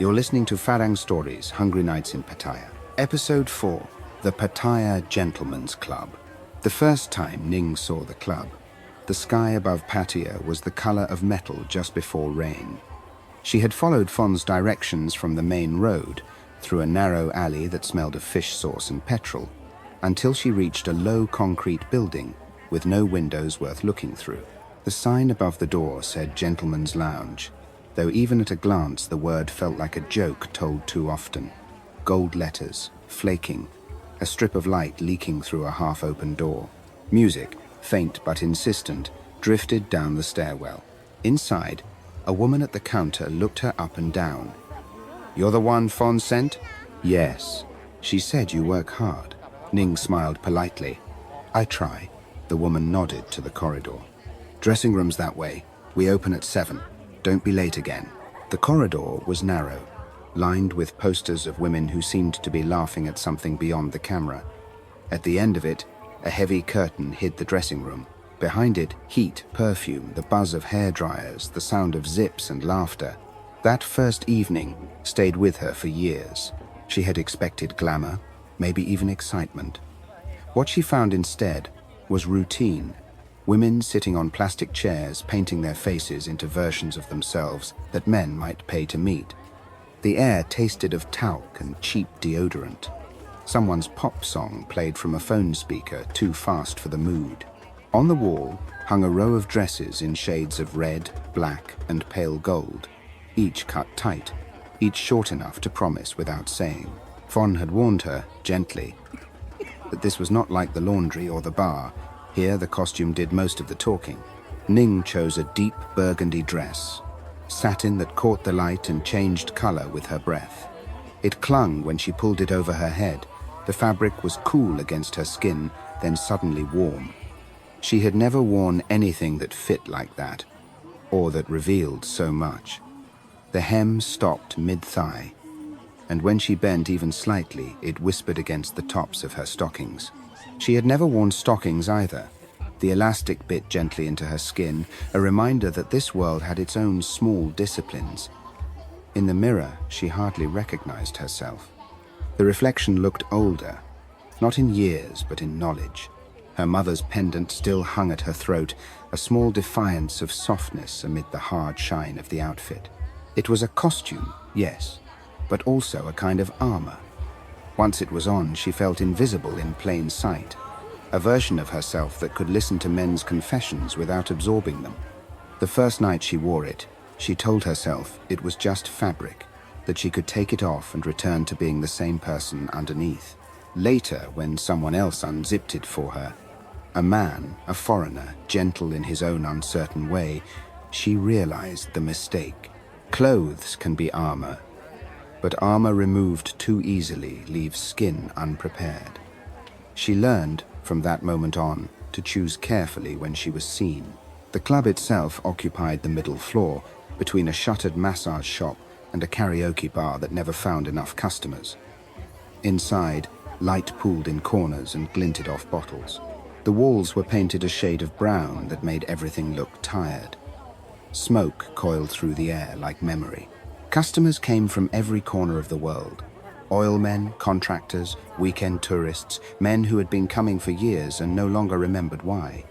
You're listening to Farang Stories, Hungry Nights in Pattaya. Episode 4, The Pattaya Gentlemen's Club. The first time Ning saw the club, the sky above Pattaya was the color of metal just before rain. She had followed Fon's directions from the main road, through a narrow alley that smelled of fish sauce and petrol, until she reached a low concrete building with no windows worth looking through. The sign above the door said Gentleman's Lounge, though even at a glance the word felt like a joke told too often. Gold letters, flaking, a strip of light leaking through a half-open door. Music, faint but insistent, drifted down the stairwell. Inside, a woman at the counter looked her up and down. "You're the one Fon sent?" "Yes. She said you work hard." Ning smiled politely. "I try." The woman nodded to the corridor. "Dressing room's that way. We open at 7. Don't be late again." The corridor was narrow, lined with posters of women who seemed to be laughing at something beyond the camera. At the end of it, a heavy curtain hid the dressing room. Behind it, heat, perfume, the buzz of hair dryers, the sound of zips and laughter. That first evening stayed with her for years. She had expected glamour, maybe even excitement. What she found instead was routine. Women sitting on plastic chairs painting their faces into versions of themselves that men might pay to meet. The air tasted of talc and cheap deodorant. Someone's pop song played from a phone speaker too fast for the mood. On the wall hung a row of dresses in shades of red, black, and pale gold, each cut tight, each short enough to promise without saying. Fon had warned her, gently, that this was not like the laundry or the bar. Here, the costume did most of the talking. Ning chose a deep burgundy dress, satin that caught the light and changed color with her breath. It clung when she pulled it over her head. The fabric was cool against her skin, then suddenly warm. She had never worn anything that fit like that, or that revealed so much. The hem stopped mid-thigh, and when she bent even slightly, it whispered against the tops of her stockings. She had never worn stockings either. The elastic bit gently into her skin, a reminder that this world had its own small disciplines. In the mirror, she hardly recognized herself. The reflection looked older, not in years, but in knowledge. Her mother's pendant still hung at her throat, a small defiance of softness amid the hard shine of the outfit. It was a costume, yes, but also a kind of armor. Once it was on, she felt invisible in plain sight, a version of herself that could listen to men's confessions without absorbing them. The first night she wore it, she told herself it was just fabric, that she could take it off and return to being the same person underneath. Later, when someone else unzipped it for her, a man, a foreigner, gentle in his own uncertain way, she realized the mistake. Clothes can be armor, but armor removed too easily leaves skin unprepared. She learned, from that moment on, to choose carefully when she was seen. The club itself occupied the middle floor, between a shuttered massage shop and a karaoke bar that never found enough customers. Inside, light pooled in corners and glinted off bottles. The walls were painted a shade of brown that made everything look tired. Smoke coiled through the air like memory. Customers came from every corner of the world. Oilmen, contractors, weekend tourists, men who had been coming for years and no longer remembered why.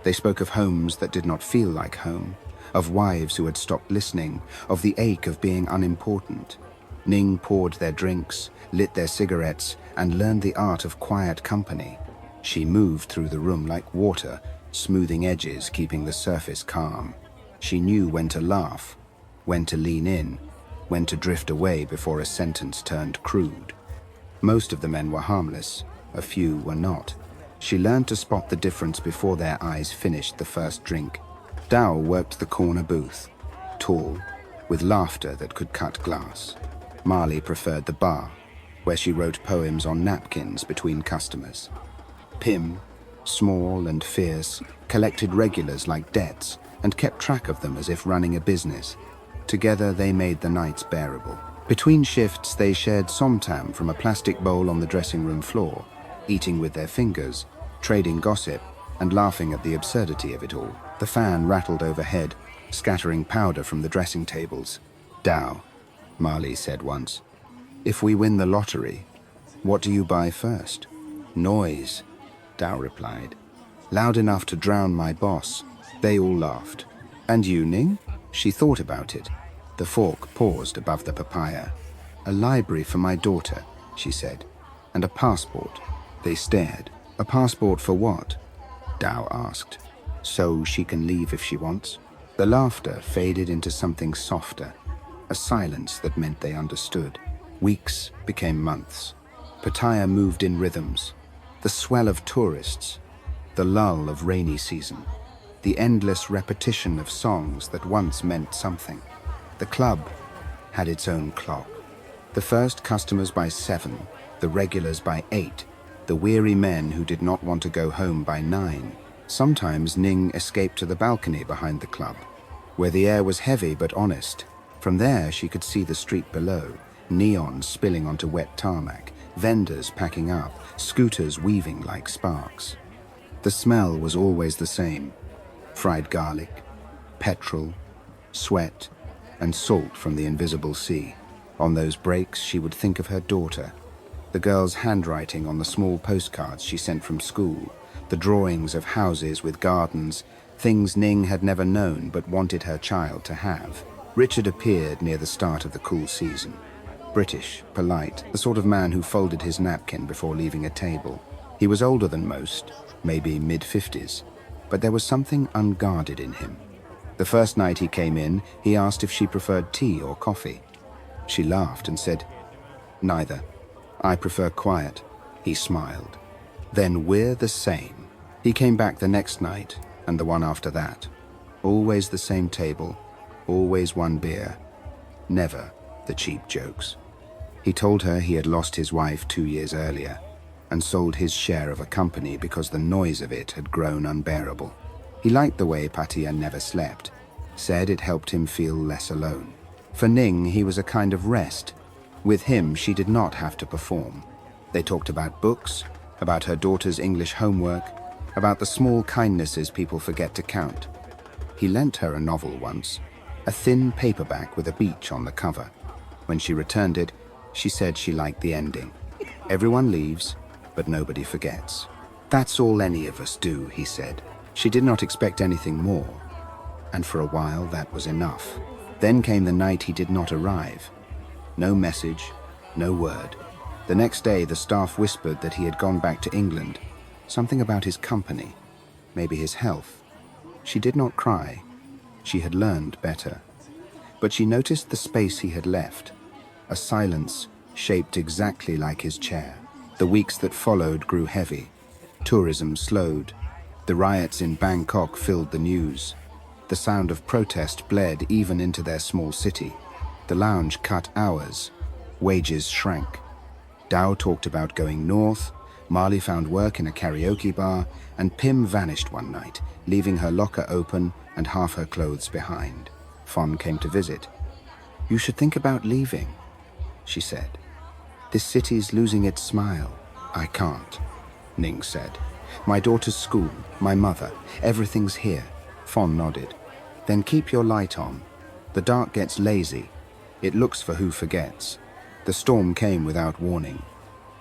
They spoke of homes that did not feel like home, of wives who had stopped listening, of the ache of being unimportant. Ning poured their drinks, lit their cigarettes, and learned the art of quiet company. She moved through the room like water, smoothing edges, keeping the surface calm. She knew when to laugh, when to lean in, when to drift away before a sentence turned crude. Most of the men were harmless, a few were not. She learned to spot the difference before their eyes finished the first drink. Dao worked the corner booth, tall, with laughter that could cut glass. Marley preferred the bar, where she wrote poems on napkins between customers. Pim, small and fierce, collected regulars like debts and kept track of them as if running a business. Together they made the nights bearable. Between shifts they shared Somtam from a plastic bowl on the dressing room floor, eating with their fingers, trading gossip, and laughing at the absurdity of it all. The fan rattled overhead, scattering powder from the dressing tables. Dao, Marley said once. If we win the lottery, what do you buy first? Noise, Dao replied. Loud enough to drown my boss. They all laughed. And you, Ning? She thought about it. The fork paused above the papaya. A library for my daughter, she said. And a passport. They stared. A passport for what? Dao asked. So she can leave if she wants. The laughter faded into something softer. A silence that meant they understood. Weeks became months. Pattaya moved in rhythms. The swell of tourists. The lull of rainy season. The endless repetition of songs that once meant something. The club had its own clock. The first customers by 7, the regulars by 8, the weary men who did not want to go home by 9. Sometimes Ning escaped to the balcony behind the club, where the air was heavy but honest. From there she could see the street below, neon spilling onto wet tarmac, vendors packing up, scooters weaving like sparks. The smell was always the same. Fried garlic, petrol, sweat, and salt from the invisible sea. On those breaks, she would think of her daughter, the girl's handwriting on the small postcards she sent from school, the drawings of houses with gardens, things Ning had never known but wanted her child to have. Richard appeared near the start of the cool season. British, polite, the sort of man who folded his napkin before leaving a table. He was older than most, maybe mid-50s, but there was something unguarded in him. The first night he came in, he asked if she preferred tea or coffee. She laughed and said, "Neither. I prefer quiet." He smiled. "Then we're the same." He came back the next night, and the one after that. Always the same table, always one beer. Never the cheap jokes. He told her he had lost his wife 2 years earlier, and sold his share of a company because the noise of it had grown unbearable. He liked the way Pattaya never slept, said it helped him feel less alone. For Ning, he was a kind of rest. With him, she did not have to perform. They talked about books, about her daughter's English homework, about the small kindnesses people forget to count. He lent her a novel once, a thin paperback with a beach on the cover. When she returned it, she said she liked the ending. Everyone leaves, but nobody forgets. That's all any of us do, he said. She did not expect anything more, and for a while that was enough. Then came the night he did not arrive. No message, no word. The next day the staff whispered that he had gone back to England. Something about his company, maybe his health. She did not cry. She had learned better. But she noticed the space he had left, a silence shaped exactly like his chair. The weeks that followed grew heavy. Tourism slowed. The riots in Bangkok filled the news. The sound of protest bled even into their small city. The lounge cut hours. Wages shrank. Dao talked about going north, Marley found work in a karaoke bar, and Pim vanished one night, leaving her locker open and half her clothes behind. Fon came to visit. "You should think about leaving," she said. "This city's losing its smile." "I can't," Ning said. "My daughter's school, my mother, everything's here." Fon nodded. "Then keep your light on. The dark gets lazy. It looks for who forgets." The storm came without warning.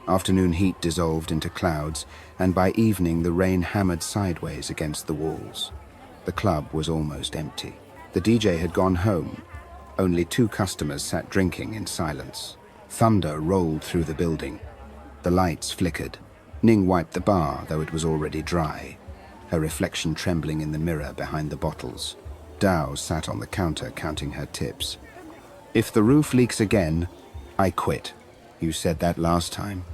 Afternoon heat dissolved into clouds, and by evening the rain hammered sideways against the walls. The club was almost empty. The DJ had gone home. Only 2 customers sat drinking in silence. Thunder rolled through the building. The lights flickered. Ning wiped the bar, though it was already dry, her reflection trembling in the mirror behind the bottles. Dao sat on the counter counting her tips. "If the roof leaks again, I quit. You said that last time."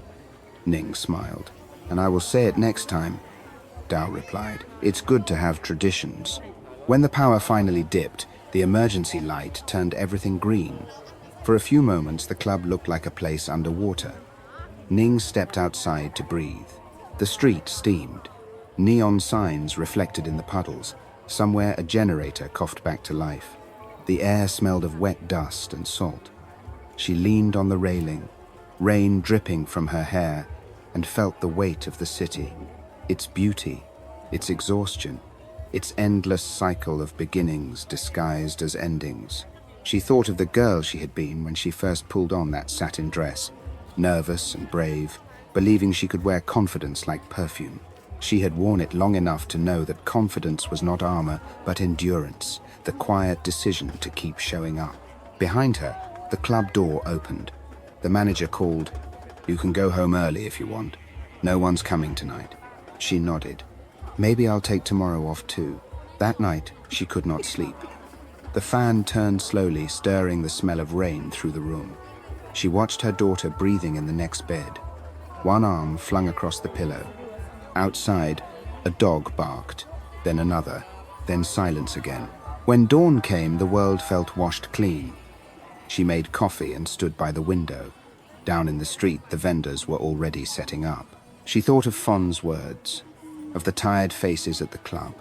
Ning smiled. "And I will say it next time," Dao replied. "It's good to have traditions." When the power finally dipped, the emergency light turned everything green. For a few moments, the club looked like a place underwater. Ning stepped outside to breathe. The street steamed. Neon signs reflected in the puddles. Somewhere a generator coughed back to life. The air smelled of wet dust and salt. She leaned on the railing, rain dripping from her hair, and felt the weight of the city, its beauty, its exhaustion, its endless cycle of beginnings disguised as endings. She thought of the girl she had been when she first pulled on that satin dress, nervous and brave, believing she could wear confidence like perfume. She had worn it long enough to know that confidence was not armor, but endurance, the quiet decision to keep showing up. Behind her, the club door opened. The manager called, "You can go home early if you want. No one's coming tonight." She nodded. "Maybe I'll take tomorrow off too." That night, she could not sleep. The fan turned slowly, stirring the smell of rain through the room. She watched her daughter breathing in the next bed, one arm flung across the pillow. Outside, a dog barked, then another, then silence again. When dawn came, the world felt washed clean. She made coffee and stood by the window. Down in the street, the vendors were already setting up. She thought of Fon's words, of the tired faces at the club,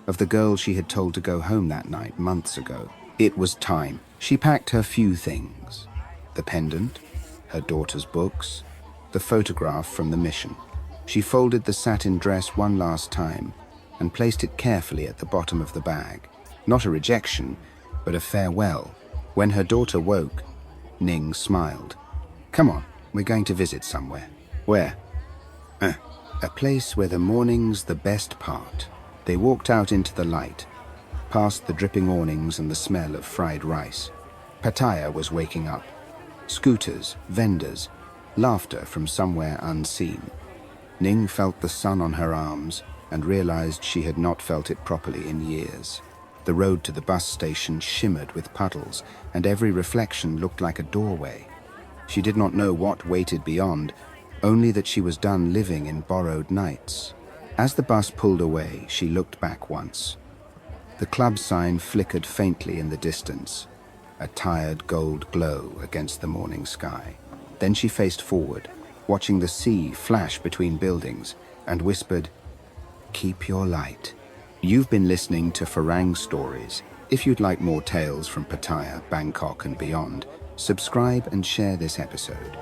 of the girl she had told to go home that night months ago. It was time. She packed her few things: the pendant, her daughter's books, the photograph from the mission. She folded the satin dress one last time and placed it carefully at the bottom of the bag. Not a rejection, but a farewell. When her daughter woke, Ning smiled. "Come on, we're going to visit somewhere." "Where?" A place where the morning's the best part." They walked out into the light, past the dripping awnings and the smell of fried rice. Pattaya was waking up. Scooters, vendors, laughter from somewhere unseen. Ning felt the sun on her arms and realized she had not felt it properly in years. The road to the bus station shimmered with puddles, and every reflection looked like a doorway. She did not know what waited beyond, only that she was done living in borrowed nights. As the bus pulled away, she looked back once. The club sign flickered faintly in the distance, a tired gold glow against the morning sky. Then she faced forward, watching the sea flash between buildings, and whispered, "Keep your light." You've been listening to Farang Stories. If you'd like more tales from Pattaya, Bangkok and beyond, subscribe and share this episode.